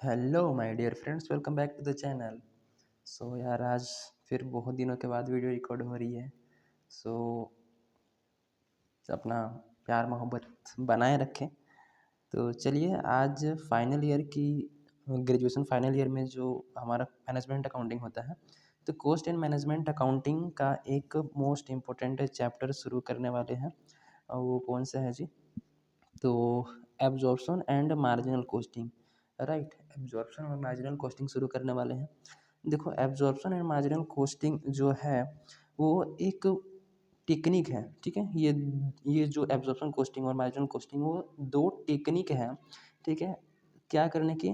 Hello my dear friends, welcome back to the channel. यार, आज फिर बहुत दिनों के बाद वीडियो रिकॉर्ड हो रही है। सो अपना प्यार मोहब्बत बनाए रखें। तो चलिए, आज फाइनल ईयर की ग्रेजुएशन फाइनल ईयर में जो हमारा मैनेजमेंट अकाउंटिंग होता है, तो कॉस्ट एंड मैनेजमेंट अकाउंटिंग का एक मोस्ट इम्पोर्टेंट चैप्टर शुरू करने वाले हैं। और वो कौन सा है जी? तो absorption and marginal costing. Right, absorption और मार्जिनल कॉस्टिंग शुरू करने वाले हैं। देखो, एब्जॉर्प्शन एंड मार्जिनल कॉस्टिंग जो है वो एक टेक्निक है। ठीक है, ये जो एब्जॉर्प्शन कॉस्टिंग और मार्जिनल कॉस्टिंग, वो दो टेक्निक है। ठीक है, क्या करने की?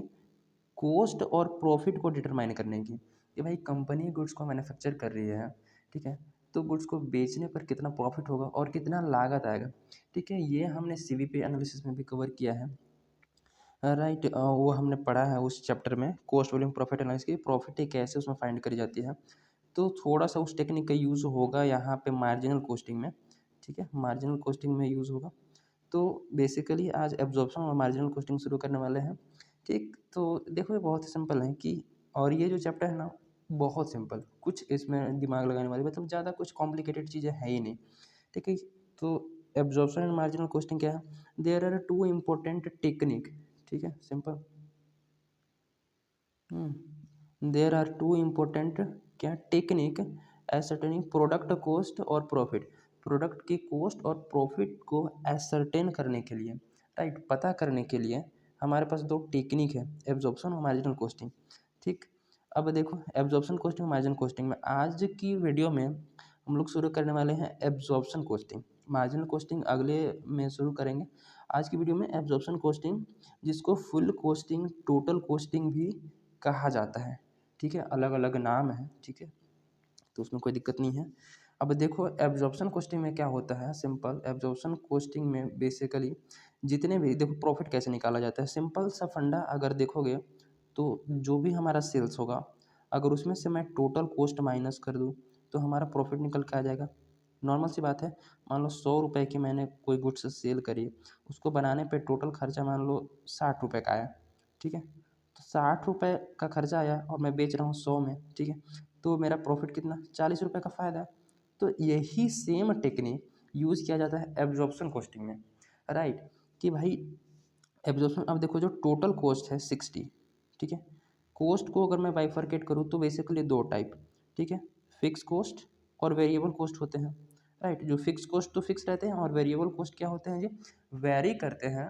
कॉस्ट और प्रॉफिट को डिटरमाइन करने की, कि भाई कंपनी गुड्स को मैन्युफैक्चर कर रही है। ठीक है, तो गुड्स को बेचने पर कितना प्रॉफिट होगा और कितना लागत आएगा। ठीक है, ये हमने सीवीपी एनालिसिस में भी कवर किया है। राइट, वो हमने पढ़ा है उस चैप्टर में, कॉस्ट वॉल्यूम प्रॉफिट एनालिसिस की प्रॉफिट कैसे उसमें फाइंड करी जाती है। तो थोड़ा सा उस टेक्निक का यूज़ होगा यहाँ पे मार्जिनल कॉस्टिंग में। ठीक है, मार्जिनल कॉस्टिंग में यूज़ होगा। तो बेसिकली आज एब्जॉर्प्शन और मार्जिनल कॉस्टिंग शुरू करने वाले हैं। ठीक, तो देखो, ये बहुत ही सिंपल है कि, और ये जो चैप्टर है ना, बहुत सिंपल, कुछ इसमें दिमाग लगाने वाली मतलब ज़्यादा कुछ कॉम्प्लिकेटेड चीज़ें है ही नहीं। ठीक है, तो एब्जॉर्प्शन एंड मार्जिनल कॉस्टिंग क्या है? There are two important technique. ठीक है, simple. There are two important क्या टेक्निक एसर्टेनिंग प्रोडक्ट कॉस्ट और प्रॉफिट। प्रोडक्ट की कॉस्ट और प्रॉफिट को एसर्टेन करने के लिए, राइट, पता करने के लिए हमारे पास दो टेक्निक है, एब्जॉर्प्शन और मार्जिनल कॉस्टिंग। ठीक, अब देखो, एब्जॉर्प्शन कॉस्टिंग और मार्जिनल कॉस्टिंग में आज की वीडियो में हम लोग शुरू करने वाले हैं एब्जॉर्प्शन कॉस्टिंग। मार्जिनल कॉस्टिंग अगले में शुरू करेंगे। आज की वीडियो में एब्जॉर्प्शन कॉस्टिंग, जिसको फुल कॉस्टिंग, टोटल कॉस्टिंग भी कहा जाता है। ठीक है, अलग अलग नाम है। ठीक है, तो उसमें कोई दिक्कत नहीं है। अब देखो, एब्जॉर्प्शन कॉस्टिंग में क्या होता है, सिंपल। एब्जॉर्प्शन कॉस्टिंग में बेसिकली जितने भी, देखो, प्रॉफिट कैसे निकाला जाता है, सिंपल सा फंडा अगर देखोगे तो जो भी हमारा सेल्स होगा, अगर उसमें से मैं टोटल कॉस्ट माइनस कर दूँ तो हमारा प्रॉफिट निकल के आ जाएगा। नॉर्मल सी बात है। मान लो 100 रुपये की मैंने कोई गुड्स सेल करी, उसको बनाने पे टोटल खर्चा मान लो 60 रुपये का आया। ठीक है, तो 60 रुपये का खर्चा आया और मैं बेच रहा हूँ 100 में। ठीक है, तो मेरा प्रॉफिट कितना? 40 रुपये का फ़ायदा है। तो यही सेम टेक्निक यूज़ किया जाता है एब्जॉर्प्शन कॉस्टिंग में। राइट, कि भाई एब्जॉर्प्शन, अब देखो, जो टोटल कॉस्ट है 60। ठीक है, कॉस्ट को अगर मैं बाइफरकेट करूँ तो बेसिकली दो टाइप। ठीक है, फिक्स कॉस्ट और वेरिएबल कॉस्ट होते हैं। राइट, जो फिक्स कॉस्ट तो फिक्स रहते हैं और वेरिएबल कॉस्ट क्या होते हैं जी? वेरी करते हैं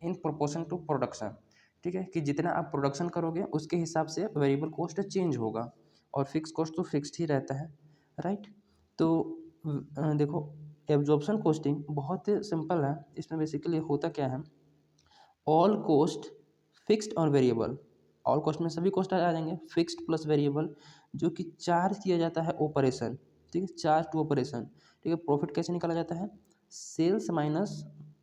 इन प्रोपोर्शन टू प्रोडक्शन। ठीक है, कि जितना आप प्रोडक्शन करोगे उसके हिसाब से वेरिएबल कॉस्ट चेंज होगा, और फिक्स कॉस्ट तो फिक्स्ड ही रहता है। राइट, तो देखो, एब्जॉर्प्शन कॉस्टिंग बहुत सिंपल है। इसमें बेसिकली होता क्या है, ऑल कॉस्ट फिक्स्ड और वेरिएबल। ऑल कॉस्ट में सभी कॉस्ट आ जाएंगे, फिक्स्ड प्लस वेरिएबल, जो कि चार्ज किया जाता है ऑपरेशन। ठीक है, चार्ज टू ऑपरेशन। ठीक है, प्रॉफिट कैसे निकाला जाता है? Sales minus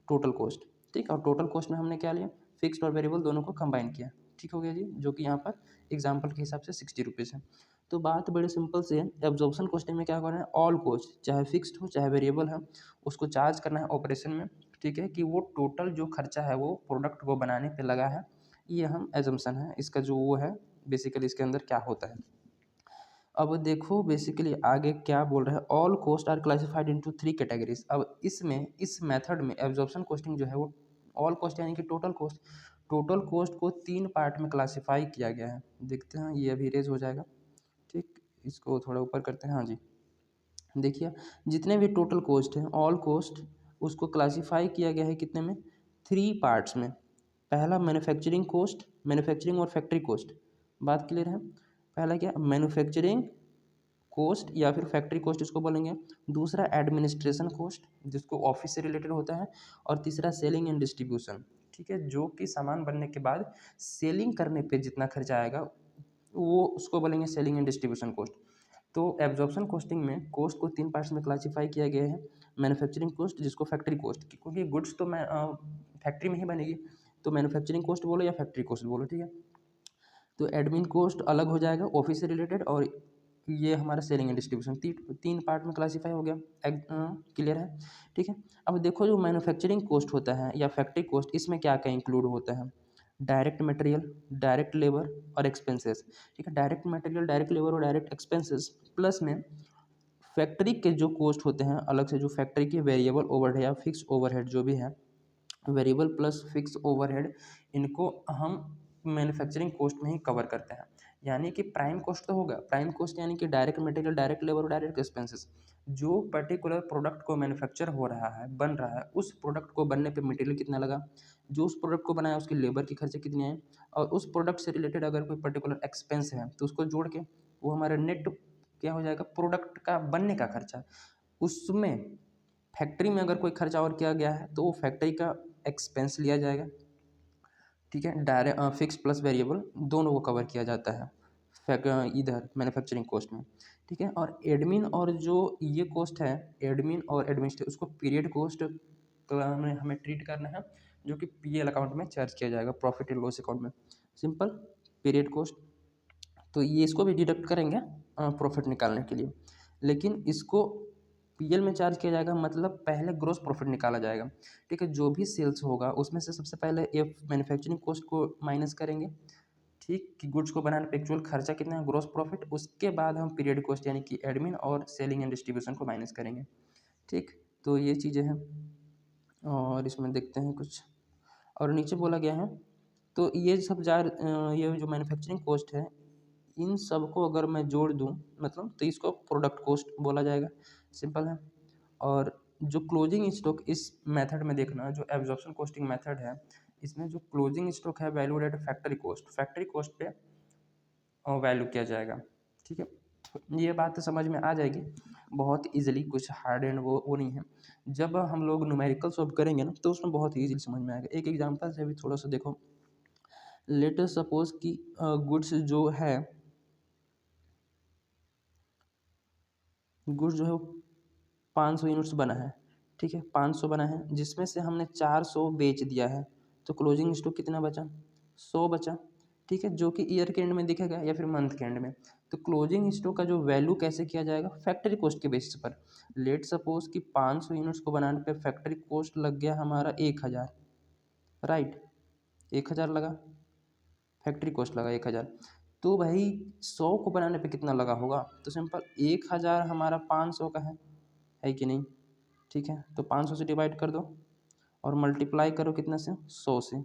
total cost. ठीक, और टोटल कॉस्ट में हमने क्या लिया? फिक्स्ड और वेरिएबल दोनों को कंबाइन किया। ठीक हो गया जी, जो कि यहाँ पर एग्जाम्पल के हिसाब से 60 रुपीज़ है। तो बात बड़ी सिंपल से है। एब्जॉर्प्शन कॉस्टिंग में क्या करना है, ऑल कॉस्ट चाहे फिक्स्ड हो चाहे वेरिएबल है, उसको चार्ज करना है ऑपरेशन में। ठीक है, कि वो टोटल जो खर्चा है वो प्रोडक्ट को बनाने पे लगा है। ये हम एजम्पशन है इसका, जो वो है बेसिकली इसके अंदर क्या होता है। अब देखो, बेसिकली आगे क्या बोल रहा है, all cost are classified into 3 categories. अब इसमें, इस मेथड में एब्जॉर्प्शन कॉस्टिंग जो है वो ऑल कॉस्ट यानी कि टोटल कॉस्ट, टोटल कॉस्ट को 3 पार्ट में क्लासीफाई किया गया है। देखते हैं, ये अभी रेज हो जाएगा। ठीक, इसको थोड़ा ऊपर करते हैं। हाँ जी, देखिए, जितने भी टोटल कॉस्ट हैं, ऑल कॉस्ट, उसको क्लासीफाई किया गया है कितने में? 3 पार्ट्स में। पहला मैन्युफैक्चरिंग कॉस्ट, मैन्युफैक्चरिंग और फैक्ट्री कॉस्ट। बात क्लियर है? पहला क्या? मैन्युफैक्चरिंग कॉस्ट या फिर फैक्ट्री कॉस्ट इसको बोलेंगे। दूसरा एडमिनिस्ट्रेशन कॉस्ट, जिसको ऑफिस से रिलेटेड होता है। और तीसरा सेलिंग एंड डिस्ट्रीब्यूशन। ठीक है, जो कि सामान बनने के बाद सेलिंग करने पे जितना खर्चा आएगा वो उसको बोलेंगे सेलिंग एंड डिस्ट्रीब्यूशन कॉस्ट। तो एब्जॉर्प्शन कॉस्टिंग में कॉस्ट को 3 पार्ट्स में क्लासीफाई किया गया है। मैन्युफैक्चरिंग कॉस्ट, जिसको फैक्ट्री कॉस्ट, क्योंकि गुड्स तो मैं फैक्ट्री में ही बनेगी, तो मैन्युफैक्चरिंग कॉस्ट बोलो या फैक्ट्री कॉस्ट बोलो। ठीक है, तो एडमिन कॉस्ट अलग हो जाएगा ऑफिस से रिलेटेड, और ये हमारा सेलिंग एंड डिस्ट्रीब्यूशन 3 पार्ट में क्लासीफाई हो गया। क्लियर है? ठीक है, अब देखो, जो मैन्युफैक्चरिंग कॉस्ट होता है या फैक्ट्री कॉस्ट, इसमें क्या क्या इंक्लूड होता है। डायरेक्ट मटेरियल, डायरेक्ट लेबर और एक्सपेंसेस। ठीक है, डायरेक्ट मटेरियल, डायरेक्ट लेबर और डायरेक्ट एक्सपेंसेस प्लस में फैक्ट्री के जो कॉस्ट होते हैं अलग से, जो फैक्ट्री के वेरिएबल ओवरहेड या फिक्स ओवरहेड जो भी है, वेरिएबल प्लस फिक्स ओवरहेड, इनको हम मैन्युफैक्चरिंग कॉस्ट में ही कवर करते हैं। यानी कि प्राइम कॉस्ट तो होगा, प्राइम कॉस्ट यानी कि डायरेक्ट मटेरियल, डायरेक्ट लेबर और डायरेक्ट एक्सपेंसेस। जो पर्टिकुलर प्रोडक्ट को मैन्युफैक्चर हो रहा है, बन रहा है, उस प्रोडक्ट को बनने पे मटेरियल कितना लगा, जो उस प्रोडक्ट को बनाया उसकी लेबर के खर्चे कितने हैं, और उस प्रोडक्ट से रिलेटेड अगर कोई पर्टिकुलर एक्सपेंस है तो उसको जोड़ के वो हमारा नेट क्या हो जाएगा, प्रोडक्ट का बनने का खर्चा। उसमें फैक्ट्री में अगर कोई खर्चा और किया गया है तो वो फैक्ट्री का एक्सपेंस लिया जाएगा। ठीक है, डायरेक्ट फिक्स प्लस वेरिएबल दोनों को कवर किया जाता है इधर मैन्युफैक्चरिंग कॉस्ट में। ठीक है, और एडमिन और जो ये कॉस्ट है, एडमिन और एडमिनिस्ट्रेटिव, उसको पीरियड कॉस्ट हमें ट्रीट करना है, जो कि पीएल अकाउंट में चार्ज किया जाएगा, प्रॉफिट एंड लॉस अकाउंट में। सिंपल, पीरियड कॉस्ट, तो ये इसको भी डिडक्ट करेंगे प्रॉफिट निकालने के लिए, लेकिन इसको पीएल में चार्ज किया जाएगा, मतलब पहले ग्रोस प्रॉफिट निकाला जाएगा। ठीक है, जो भी सेल्स होगा उसमें से सबसे पहले ये मैन्युफैक्चरिंग कॉस्ट को माइनस करेंगे। ठीक, कि गुड्स को बनाने पे एक्चुअल खर्चा कितना है, ग्रोस प्रॉफिट, उसके बाद हम पीरियड कॉस्ट यानी कि एडमिन और सेलिंग एंड डिस्ट्रीब्यूशन को माइनस करेंगे। ठीक, तो ये चीज़ें हैं, और इसमें देखते हैं कुछ और नीचे बोला गया है। तो ये सब ये जो मैन्युफैक्चरिंग कॉस्ट है, इन सब को अगर मैं जोड़ दूँ मतलब, तो इसको प्रोडक्ट कॉस्ट बोला जाएगा। सिंपल है। और जो क्लोजिंग स्टॉक, इस मेथड में देखना, जो एब्जॉर्प्शन कॉस्टिंग मेथड है, इसमें जो क्लोजिंग स्टॉक है वैल्यूड एट फैक्ट्री कॉस्ट पे वैल्यू किया जाएगा। ठीक है, ये बात तो समझ में आ जाएगी बहुत इजीली, कुछ हार्ड एंड वो नहीं है। जब हम लोग न्यूमेरिकल सॉल्व करेंगे ना तो उसमें बहुत ईजीली समझ में आएगा। एक एग्जांपल से भी थोड़ा सा देखो, लेट अस सपोज कि गुड्स जो है, गुड्स जो है वो 500 यूनिट्स बना है। ठीक है, 500 बना है, जिसमें से हमने 400 बेच दिया है, तो क्लोजिंग स्टॉक कितना बचा, 100 बचा। ठीक है, जो कि ईयर के एंड में दिखेगा या फिर मंथ के एंड में। तो क्लोजिंग स्टॉक का जो वैल्यू कैसे किया जाएगा, फैक्ट्री कॉस्ट के बेसिस पर। लेट सपोज कि 500 यूनिट्स को बनाने पे फैक्ट्री कॉस्ट लग गया हमारा 1000, राइट, 1000 लगा, फैक्ट्री कॉस्ट लगा 1000। तो भाई 100 को बनाने पे कितना लगा होगा, तो सिंपल 1000 हमारा 500 का है कि नहीं। ठीक है, तो 500 से डिवाइड कर दो और मल्टीप्लाई करो कितना से, 100 से।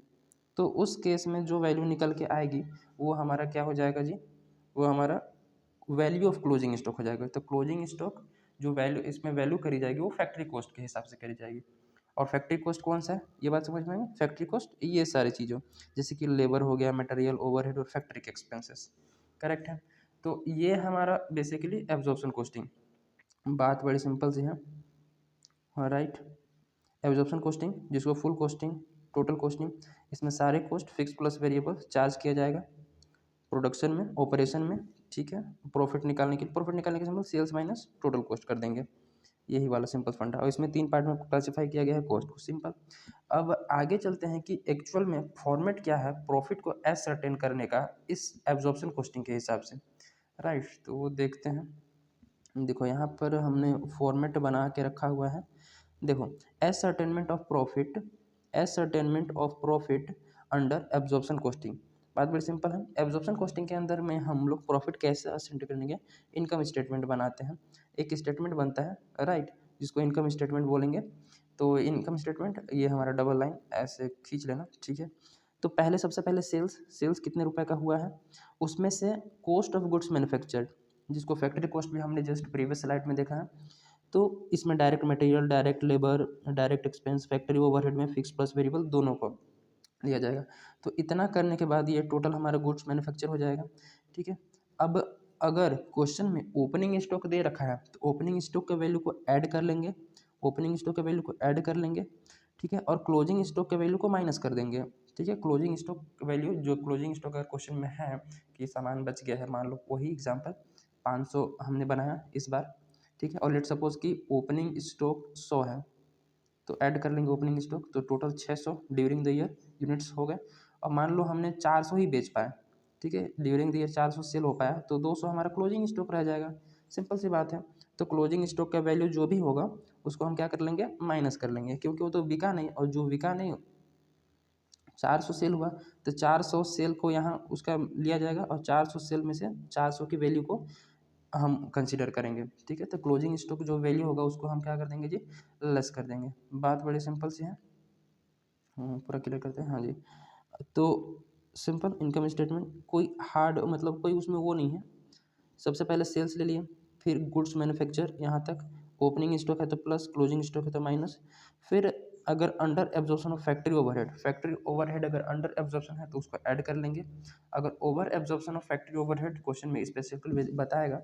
तो उस केस में जो वैल्यू निकल के आएगी वो हमारा क्या हो जाएगा जी, वो हमारा वैल्यू ऑफ क्लोजिंग स्टॉक हो जाएगा। तो क्लोजिंग स्टॉक जो वैल्यू इसमें वैल्यू करी जाएगी वो फैक्ट्री कॉस्ट के हिसाब से करी जाएगी। और फैक्ट्री कॉस्ट कौन सा है, ये बात समझ में आई। फैक्ट्री कॉस्ट ये सारी चीज़ों, जैसे कि लेबर हो गया, मटेरियल, ओवरहेड और फैक्ट्री के एक्सपेंसेस। करेक्ट है, तो ये हमारा बेसिकली एब्जॉर्प्शन कॉस्टिंग, बात बड़ी सिंपल सी है। राइट, एब्जॉर्प्शन कॉस्टिंग, जिसको फुल कॉस्टिंग, टोटल कॉस्टिंग, इसमें सारे cost fix plus variable charge किया जाएगा प्रोडक्शन में, ऑपरेशन में। ठीक है, प्रॉफिट निकालने के समय सेल्स माइनस टोटल कॉस्ट कर देंगे, यही वाला सिंपल फंडा। और इसमें 3 पार्ट में क्लासीफाई किया गया है कॉस्ट को। सिंपल, अब आगे चलते हैं कि एक्चुअल में फॉर्मेट क्या है प्रॉफिट को एसरटेन करने का इस एब्जॉर्प्शन कॉस्टिंग के हिसाब से। राइट, तो वो देखते हैं। देखो यहाँ पर हमने फॉर्मेट बना के रखा हुआ है। देखो, ascertainment of profit under absorption costing. बात बड़ी सिंपल है। एब्जॉर्प्शन कॉस्टिंग के अंदर में हम लोग प्रॉफिट कैसे एसरटेन करेंगे, इनकम स्टेटमेंट बनाते हैं। एक स्टेटमेंट बनता है, राइट, जिसको इनकम स्टेटमेंट बोलेंगे। तो इनकम स्टेटमेंट, ये हमारा डबल लाइन ऐसे खींच लेना। ठीक है, तो पहले सबसे पहले सेल्स कितने रुपए का हुआ है, उसमें से कॉस्ट ऑफ गुड्स मैन्युफैक्चर्ड, जिसको फैक्ट्री कॉस्ट भी हमने जस्ट प्रीवियस स्लाइड में देखा है। तो इसमें direct material, direct labour, direct expense, factory overhead में फिक्स प्लस वेरिएबल दोनों को लिया जाएगा। तो इतना करने के बाद ये टोटल हमारा गुड्स मैन्युफैक्चर हो जाएगा। ठीक है, अब अगर क्वेश्चन में ओपनिंग स्टॉक दे रखा है तो ओपनिंग स्टॉक के वैल्यू को ऐड कर लेंगे, ओपनिंग स्टॉक के वैल्यू को ऐड कर लेंगे। ठीक है, और क्लोजिंग स्टॉक के वैल्यू को माइनस कर देंगे। ठीक है, क्लोजिंग स्टॉक वैल्यू, जो क्लोजिंग स्टॉक अगर क्वेश्चन में है कि सामान बच गया है, मान लो वही एग्जांपल 500 हमने बनाया इस बार। ठीक है, और लेट सपोज कि ओपनिंग स्टॉक 100 है, तो ऐड कर लेंगे ओपनिंग स्टॉक, तो total 600 during the year units हो गए। और मान लो हमने 400 ही बेच पाए, ठीक है, ड्यूरिंग द ईयर 400 सेल हो पाया, तो 200 हमारा क्लोजिंग स्टॉक रह जाएगा। सिंपल सी बात है। तो क्लोजिंग स्टॉक का वैल्यू जो भी होगा उसको हम क्या कर लेंगे, माइनस कर लेंगे, क्योंकि वो तो बिका नहीं, और जो बिका नहीं 400 सेल हुआ तो 400 सेल को यहाँ उसका लिया जाएगा और 400 सेल में से 400 की वैल्यू को हम कंसिडर करेंगे। ठीक है, तो क्लोजिंग स्टॉक जो वैल्यू होगा उसको हम क्या कर देंगे जी, लेस कर देंगे। बात बड़ी सिंपल सी है। पूरा क्लियर करते हैं। हाँ जी, तो सिंपल इनकम स्टेटमेंट कोई हार्ड मतलब कोई उसमें वो नहीं है। सबसे पहले सेल्स ले लिए, फिर गुड्स मैन्युफैक्चर यहाँ तक, ओपनिंग स्टॉक है तो प्लस, क्लोजिंग स्टॉक है तो माइनस। फिर अगर under absorption of factory overhead अगर अंडर एब्जॉर्प्शन है तो उसको ऐड कर लेंगे। अगर over absorption of factory overhead question में स्पेसिफिकली बताएगा।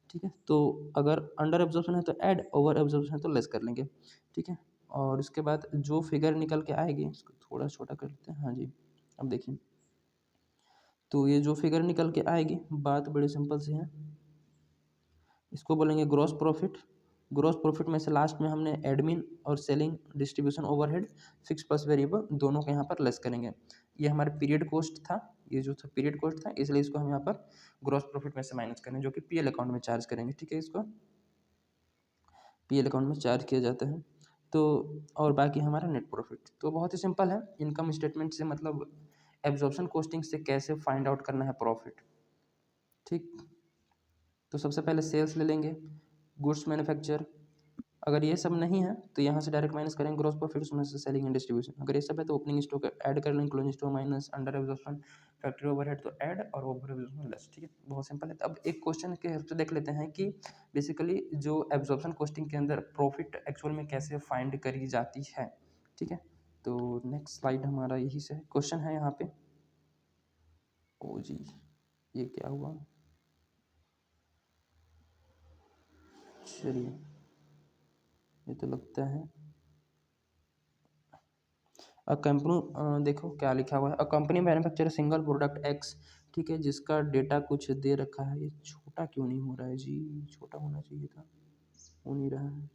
ठीक है, तो अगर अंडर एब्जॉर्प्शन है तो ऐड, ओवर एब्जॉर्प्शन है तो लेस कर लेंगे। ठीक है, और उसके बाद जो फिगर निकल के आएगी इसको थोड़ा छोटा कर लेते हैं। हाँ जी, अब देखिए, तो ये जो फिगर निकल के आएगी बात बड़ी सिंपल सी है, इसको बोलेंगे ग्रॉस प्रॉफिट। ग्रॉस प्रॉफिट में से लास्ट में हमने एडमिन और selling distribution overhead fix plus variable दोनों को यहाँ पर लेस करेंगे। ये हमारा पीरियड कॉस्ट था, ये जो था पीरियड कॉस्ट था, इसलिए इसको हम यहाँ पर ग्रॉस प्रॉफिट में से माइनस करेंगे जो कि पीएल अकाउंट में चार्ज करेंगे। ठीक है, इसको पीएल अकाउंट में चार्ज किया जाता है। तो और बाकी हमारा नेट प्रॉफिट तो बहुत ही सिंपल है। इनकम स्टेटमेंट से मतलब एब्जॉर्प्शन कॉस्टिंग से कैसे फाइंड आउट करना है प्रॉफिट। ठीक, तो सबसे पहले सेल्स ले लेंगे, गुड्स मैन्युफैक्चर, अगर ये सब नहीं है तो यहाँ से डायरेक्ट माइनस करेंगे ग्रॉस प्रॉफिट, उसमें से सेलिंग एंड डिस्ट्रीब्यूशन। अगर ये सब है तो ओपनिंग स्टॉक ऐड कर लेंगे, closing stock minus, under absorption factory overhead तो ऐड, और ओवर एब्जॉर्प्शन लेस। ठीक है, बहुत सिंपल है। अब एक क्वेश्चन के हेल्प से देख लेते हैं कि बेसिकली जो एब्जॉर्प्शन कॉस्टिंग के अंदर प्रॉफिट एक्चुअल में कैसे फाइंड करी जाती है। ठीक है, तो नेक्स्ट स्लाइड हमारा यही से क्वेश्चन है यहाँ पे। ओ जी, ये क्या हुआ, चलिए ये तो लगता है अ कंपनी, देखो क्या लिखा हुआ है, a company manufacture single product x. ठीक है, जिसका डेटा कुछ दे रखा है। ये छोटा क्यों नहीं हो रहा है जी, छोटा होना चाहिए था, हो नहीं रहा है।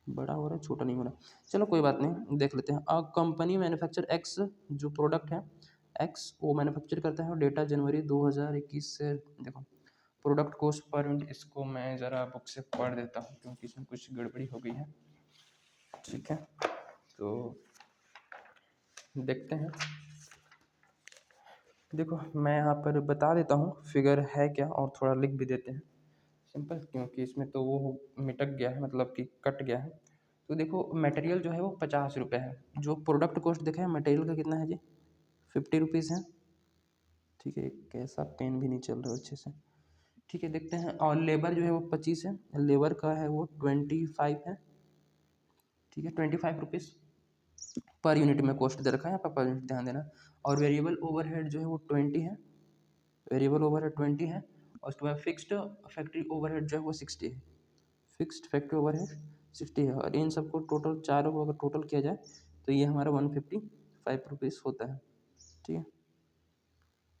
बड़ा हो रहा है, छोटा नहीं हो रहा। चलो कोई बात नहीं, देख लेते हैं। अ कंपनी मैन्युफैक्चर एक्स, जो प्रोडक्ट है एक्स वो मैन्युफैक्चर करता है और डेटा जनवरी 2021 से, देखो प्रोडक्ट कॉस्ट पर यूनिट, इसको मैं ज़रा बुक से पढ़ देता हूँ क्योंकि इसमें कुछ गड़बड़ी हो गई है। ठीक है, तो देखते हैं। देखो मैं यहाँ पर बता देता हूँ फिगर है क्या, और थोड़ा लिख भी देते हैं सिंपल, क्योंकि इसमें तो वो मिटक गया है, मतलब कि कट गया है। तो देखो मटेरियल जो है वो 50 रुपये है, जो प्रोडक्ट कॉस्ट देखा है मटेरियल का कितना है जी, 50 रुपीज़ है। ठीक है, कैसा पेन भी नहीं चल रहा अच्छे से। ठीक है, देखते हैं। और लेबर जो है वो 25 है, लेबर का है वो 25 है। ठीक है, 25 रुपीज़ पर यूनिट में कॉस्ट दे रखा है, यहाँ पर यूनिट ध्यान देना। और वेरिएबल ओवरहेड जो है वो 20 है, वेरिएबल ओवरहेड 20 है। और उसके बाद फिक्स्ड फैक्ट्री ओवरहेड जो है वो 60 है, फिक्स्ड फैक्ट्री ओवरहेड 60 है। और इन सबको टोटल चारों को अगर टोटल किया जाए तो ये हमारा 155 रुपीज़ होता है। ठीक है,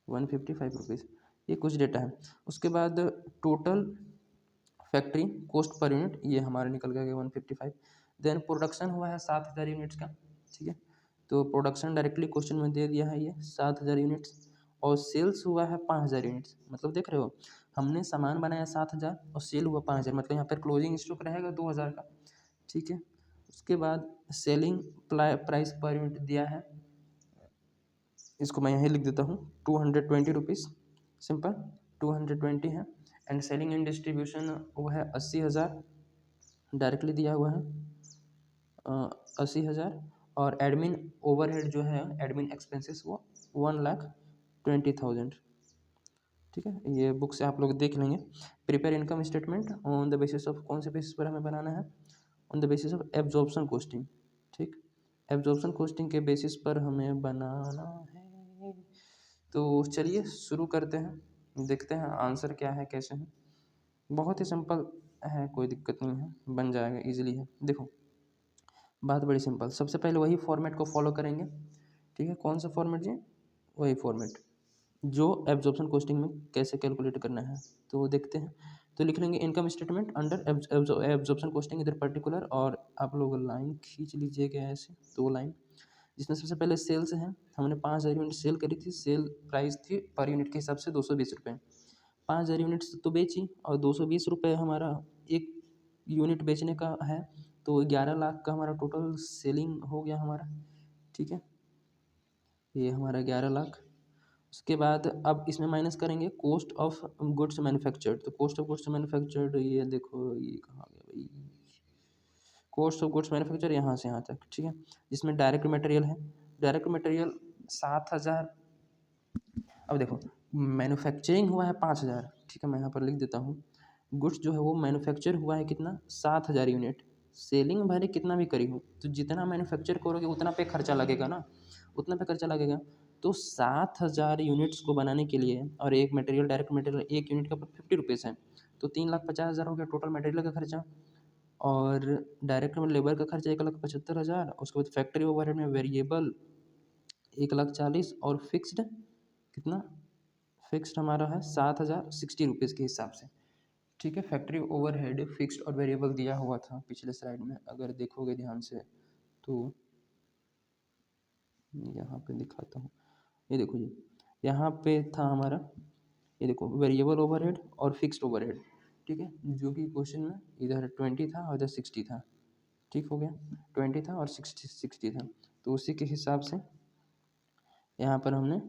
155 रुपीज़, ये कुछ डेटा है। उसके बाद total factory cost per unit ये हमारा निकल गया 155। देन प्रोडक्शन हुआ है 7000 यूनिट्स का। ठीक है, तो प्रोडक्शन डायरेक्टली क्वेश्चन में दे दिया है ये 7000 यूनिट्स। और सेल्स हुआ है 5000 यूनिट्स, मतलब देख रहे हो हमने सामान बनाया 7000 और सेल हुआ 5000, मतलब यहाँ पर क्लोजिंग स्टॉक रहेगा 2000 का। ठीक है, उसके बाद सेलिंग प्राइस पर यूनिट दिया है, इसको मैं यहीं लिख देता हूँ 220 रुपीज़, सिंपल 220 है। एंड सेलिंग एंड डिस्ट्रीब्यूशन वो है 80,000, डायरेक्टली दिया हुआ है 80,000। और एडमिन ओवरहेड जो है एडमिन एक्सपेंसेस वो 1,20,000। ठीक है, ये बुक से आप लोग देख लेंगे। Prepare income statement on the basis of, कौन से बेसिस पर हमें बनाना है, on the basis of absorption costing. ठीक, एब्जॉर्प्शन कॉस्टिंग के बेसिस पर हमें बनाना है। तो चलिए शुरू करते हैं, देखते हैं आंसर क्या है कैसे है। बहुत ही सिंपल है, कोई दिक्कत नहीं है, बन जाएगा, इजीली है। देखो बात बड़ी सिंपल, सबसे पहले वही फॉर्मेट को फॉलो करेंगे। ठीक है, कौन सा फॉर्मेट जी, वही फॉर्मेट जो एब्जॉर्प्शन कॉस्टिंग में कैसे कैलकुलेट करना है, तो देखते हैं। तो लिख लेंगे income statement under absorption costing इधर पर्टिकुलर, और आप लोग लाइन खींच लीजिएगा ऐसे 2 लाइन, जिसमें सबसे पहले सेल्स है। हमने 5000 यूनिट सेल करी थी, सेल प्राइस थी पर यूनिट के हिसाब से 220 रुपये। 5000 यूनिट्स तो बेची और 220 रुपये हमारा एक यूनिट बेचने का है, तो 11 लाख का हमारा टोटल सेलिंग हो गया हमारा, ठीक है, ये हमारा 11 लाख। उसके बाद अब इसमें माइनस करेंगे कॉस्ट ऑफ गुड्स मैन्युफैक्चर्ड, तो कॉस्ट ऑफ गुड्स मैन्युफैक्चर्ड ये देखो ये कहाँ गया भाई, कॉस्ट ऑफ गुड्स मैन्युफैक्चर यहाँ से यहाँ तक, ठीक है, जिसमें डायरेक्ट मटेरियल है, डायरेक्ट मटेरियल 7,000। अब देखो मैन्युफैक्चरिंग हुआ है 5,000, ठीक है, मैं यहाँ पर लिख देता हूँ, गुड्स जो है वो मैन्युफैक्चर हुआ है कितना 7,000 यूनिट, सेलिंग भले कितना भी करी हो, तो जितना मैन्युफैक्चर करोगे उतना पे खर्चा लगेगा ना, उतना पे खर्चा लगेगा। तो 7,000 यूनिट्स को बनाने के लिए, और एक मटेरियल डायरेक्ट मटेरियल एक यूनिट का 50 रुपीज़ है, तो 3,50,000 हो गया टोटल मटेरियल का खर्चा, और डायरेक्ट में लेबर का खर्चा 1,75,000, उसके बाद फैक्ट्री ओवरहेड में वेरिएबल 1,40,000, और फिक्स्ड कितना, फिक्स्ड हमारा है 7,000 60 रुपीज़ के हिसाब से, ठीक है। फैक्ट्री ओवरहेड फिक्स्ड और वेरिएबल दिया हुआ था पिछले स्लाइड में, अगर देखोगे ध्यान से तो यहाँ पे दिखाता हूँ, ये देखो जी, यहाँ पे था हमारा, ये देखो वेरिएबल ओवरहेड और फिक्स्ड ओवरहेड, ठीक है, जो कि क्वेश्चन में इधर 20 था और इधर 60 था, ठीक हो गया, 20 था और 60 था, तो उसी के हिसाब से यहाँ पर हमने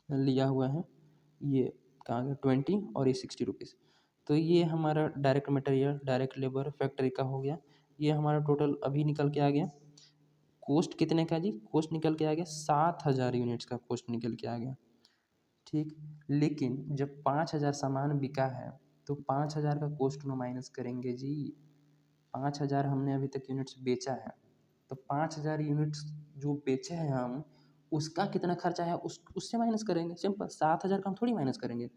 लिया हुआ है, ये कहाँ गया 20 और ये 60 रुपीज़, तो ये हमारा direct material direct labour factory का हो गया, ये हमारा टोटल अभी निकल के आ गया, कॉस्ट कितने का जी, कॉस्ट निकल के आ गया 7,000 यूनिट्स का कॉस्ट निकल के आ गया, ठीक। लेकिन जब 5,000 सामान बिका है, तो 5,000 का कॉस्ट में माइनस करेंगे जी, 5,000 हमने अभी तक यूनिट्स बेचा है, तो 5,000 यूनिट्स जो बेचे हैं हम, उसका कितना खर्चा है उससे माइनस करेंगे, सिंपल, 7,000 का हम थोड़ी माइनस करेंगे,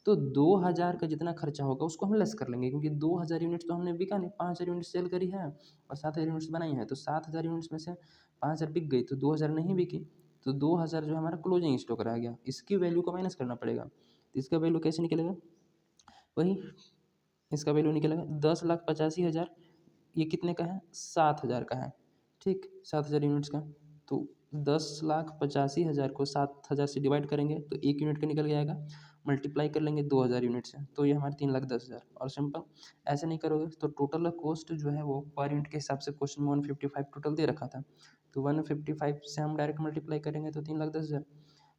तो 2,000 का जितना खर्चा होगा उसको हम लेस कर लेंगे, क्योंकि 2,000 यूनिट्स तो हमने बिका नहीं, 5,000 यूनिट सेल करी है और 7,000 यूनिट्स बनाई है, तो 7,000 यूनिट्स में से 5,000 बिक गई, तो 2,000 नहीं बिकी, तो 2,000 जो है हमारा क्लोजिंग स्टॉक रह गया, इसकी वैल्यू को माइनस करना पड़ेगा, तो इसका वैल्यू कैसे निकलेगा, वही इसका वैल्यू निकलेगा 10,85,000, ये कितने का है 7,000 का है, ठीक, 7,000 यूनिट्स का, तो 10,85,000 को 7,000 से डिवाइड करेंगे तो एक यूनिट का निकल जाएगा, मल्टीप्लाई कर लेंगे 2,000 यूनिट से, तो ये हमारे 3,10,000, और सिंपल, ऐसे नहीं करोगे तो टोटल कॉस्ट जो है वो पर यूनिट के हिसाब से क्वेश्चन में 155 टोटल दे रखा था, तो 155 से हम डायरेक्ट मल्टीप्लाई करेंगे तो 3,10,000,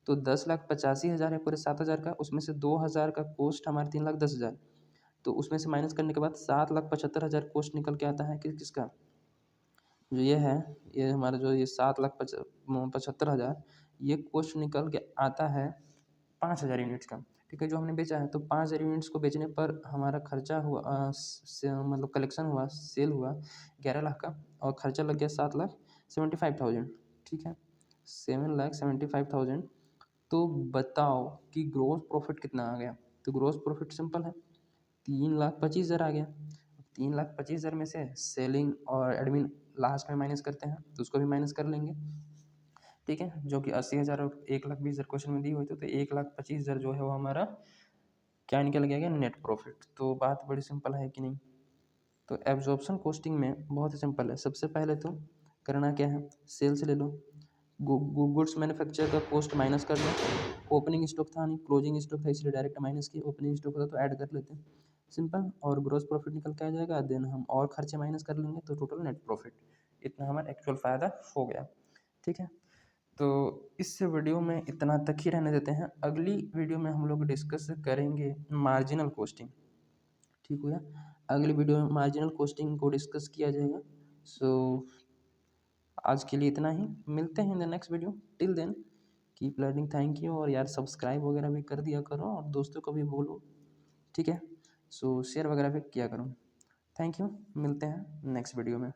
तो 10,85,000 है पूरे 7,000 का, उसमें से 2,000 का कॉस्ट हमारे 3,10,000, तो उसमें से माइनस करने के बाद 7,75,000 कॉस्ट निकल के आता है किसका, जो ये है, ये हमारा जो ये 7,75,000, ये कॉस्ट निकल के आता है 5,000 यूनिट्स का, ठीक है, जो हमने बेचा है, तो 5,000 यूनिट्स को बेचने पर हमारा खर्चा हुआ मतलब कलेक्शन हुआ, सेल हुआ 11 लाख का, और खर्चा लग गया 7,75,000, ठीक है, 7,75,000, तो बताओ कि ग्रोस प्रॉफिट कितना आ गया, तो ग्रोस प्रॉफिट सिंपल है 3,25,000 आ गया, 3,25,000 में से सेलिंग और एडमिन लास्ट में माइनस करते हैं, तो उसको भी माइनस कर लेंगे, ठीक है, जो कि 80,000 और 1,20,000 क्वेश्चन में दी हुई थी, तो 1,25,000 जो है वो हमारा क्या निकल गया नेट प्रॉफिट, तो बात बड़ी सिंपल है कि नहीं। तो एब्जॉर्प्शन कॉस्टिंग में बहुत ही सिंपल है, सबसे पहले तो करना क्या है, सेल्स ले लो, गुड्स मैन्युफैक्चर का कॉस्ट माइनस कर लो, ओपनिंग स्टॉक था नहीं क्लोजिंग स्टॉक था, इसलिए डायरेक्ट माइनस किया, ओपनिंग स्टॉक था तो ऐड कर लेते हैं, सिंपल, और ग्रॉस प्रॉफिट निकल के आ जाएगा, देन हम और खर्चे माइनस कर लेंगे, तो टोटल नेट प्रॉफिट, इतना हमारा एक्चुअल फ़ायदा हो गया, ठीक है। तो इस वीडियो में इतना तक ही रहने देते हैं, अगली वीडियो में हम लोग डिस्कस करेंगे मार्जिनल कॉस्टिंग, ठीक हो गया, अगली वीडियो में मार्जिनल कॉस्टिंग को डिस्कस किया जाएगा। सो आज के लिए इतना ही, मिलते हैं in the next video, till then keep learning, thank you, और यार सब्सक्राइब वगैरह भी कर दिया करो और दोस्तों को भी बोलो, ठीक है, सो शेयर वगैरह भी किया करो, थैंक यू, मिलते हैं नेक्स्ट वीडियो में।